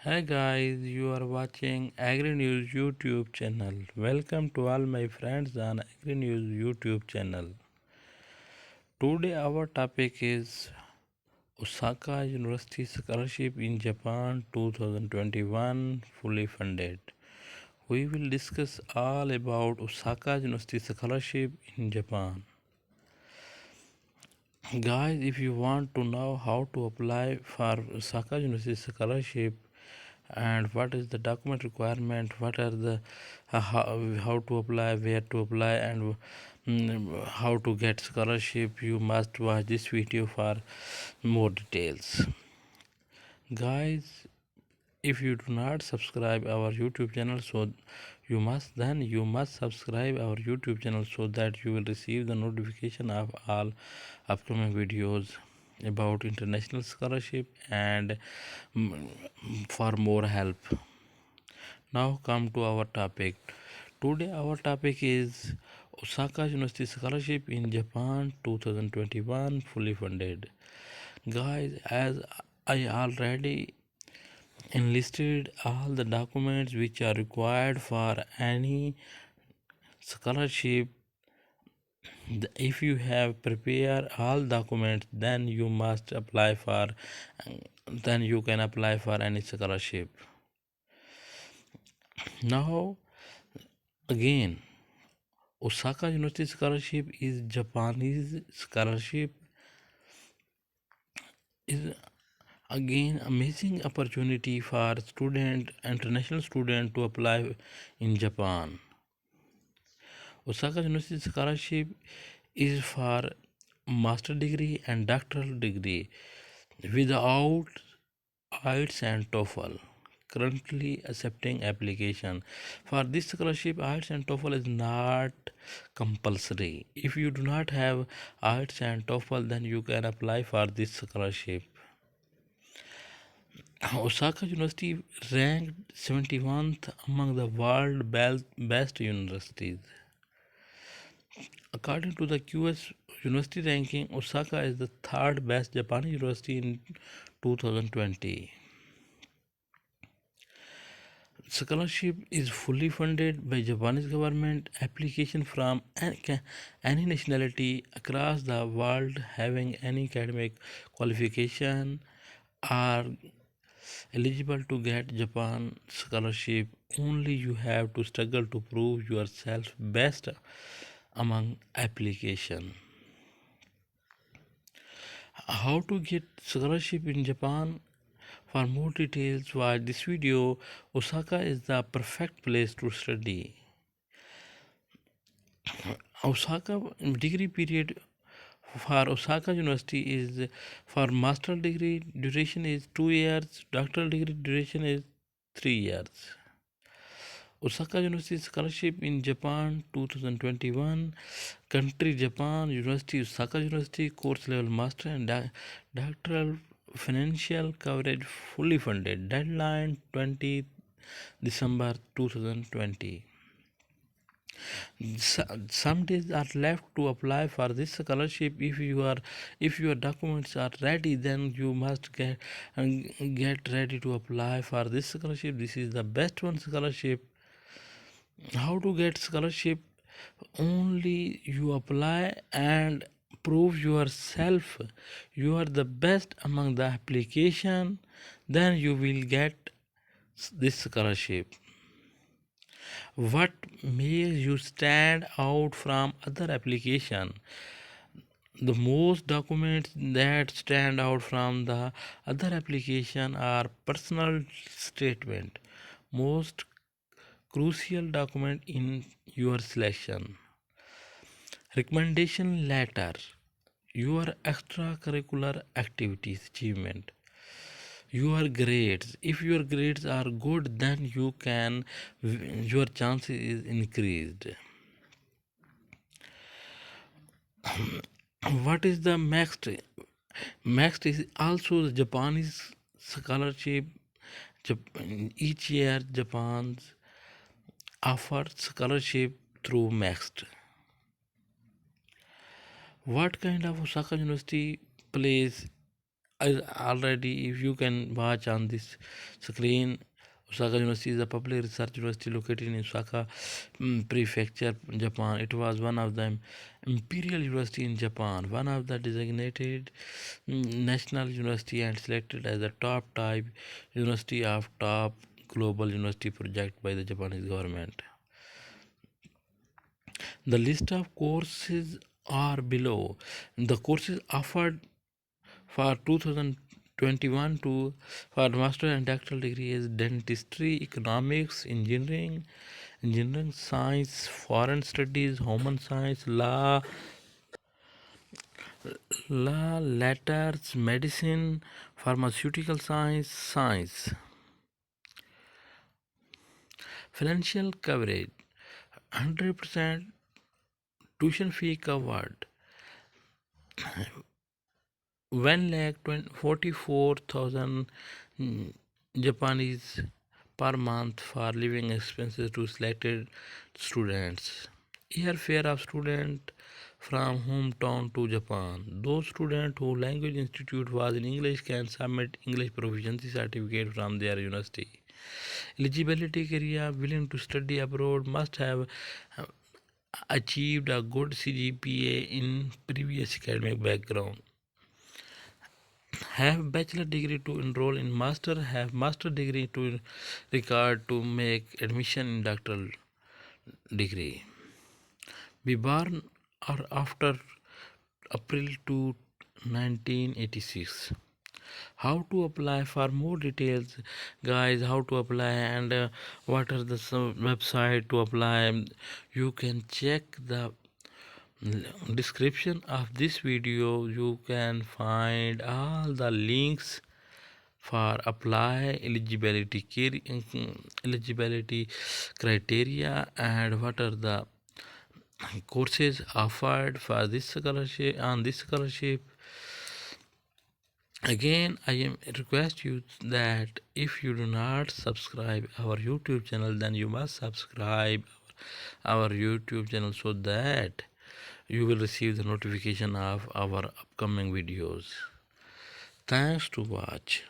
Hi guys, you are watching Agri News YouTube channel. Welcome to all my friends on Agri News YouTube channel. Today our topic is Osaka University Scholarship in Japan 2021 fully funded. We will discuss all about Osaka University Scholarship in Japan. Guys, if you want to know how to apply for Osaka University Scholarship and what is the document requirement, what are the how to apply, where to apply, and how to get scholarship, you must watch this video for more details. Guys, if you do not subscribe our YouTube channel, so you must subscribe our YouTube channel so that you will receive the notification of all upcoming videos about international scholarship and for more help. Now come to our topic. Today our topic is Osaka University Scholarship in Japan 2021 fully funded. Guys, as I already enlisted all the documents which are required for any scholarship, if you have prepared all documents, then you must apply for, then you can apply for any scholarship. Now again, Osaka University Scholarship is Japanese scholarship, is again amazing opportunity for student, international student to apply in Japan. Osaka University Scholarship is for master degree and doctoral degree without IELTS and TOEFL. Currently accepting application for this scholarship. IELTS and TOEFL is not compulsory. If you do not have IELTS and TOEFL, then you can apply for this scholarship. Osaka University ranked 71st among the world best universities. According to the QS University ranking, Osaka is the third best Japanese university in 2020. Scholarship is fully funded by Japanese government. Application from any nationality across the world having any academic qualification are eligible to get Japan scholarship. Only you have to struggle to prove yourself best among application. How to get scholarship in Japan? For more details, watch this video. Osaka is the perfect place to study. Osaka degree period for Osaka University is for master degree duration is 2 years, doctoral degree duration is 3 years. Osaka University Scholarship in Japan 2021. Country Japan, University Osaka University, course level master and doctoral, financial coverage fully funded. Deadline 20 December 2020. Some days are left to apply for this scholarship. If your documents are ready, then you must get ready to apply for this scholarship. This is the best one scholarship. How to get scholarship? Only you apply and prove yourself you are the best among the application, then you will get this scholarship. What makes you stand out from other application? The most documents that stand out from the other application are personal statement, most crucial document in your selection, recommendation letter, your extracurricular activities achievement, your grades. If your grades are good, then your chances is increased. What is the next is also the Japanese scholarship. Each year Japan's offers scholarship through Next. What kind of Osaka University plays already, if you can watch on this screen, Osaka University is a public research university located in Osaka Prefecture, Japan. It was one of the imperial university in Japan, one of the designated national university and selected as a top type university of top global university project by the Japanese government. The list of courses are below. The courses offered for 2021 to for master and doctoral degree is dentistry, economics, engineering science, foreign studies, human science, law, letters, medicine, pharmaceutical science. Financial coverage, 100% tuition fee covered, 1,44,000 Japanese per month for living expenses to selected students. Airfare of student from hometown to Japan. Those students whose language institute was in English can submit English proficiency certificate from their university. Eligibility criteria: willing to study abroad, must have achieved a good CGPA in previous academic background, have bachelor degree to enroll in master, have master degree to required to make admission in doctoral degree, be born or after April 2, 1986. How to apply? For more details, guys, how to apply and what are the website to apply, you can check the description of this video. You can find all the links for apply, eligibility criteria, and what are the courses offered for this scholarship. Again, I am request you that if you do not subscribe our YouTube channel, then you must subscribe our YouTube channel so that you will receive the notification of our upcoming videos. Thanks to watch.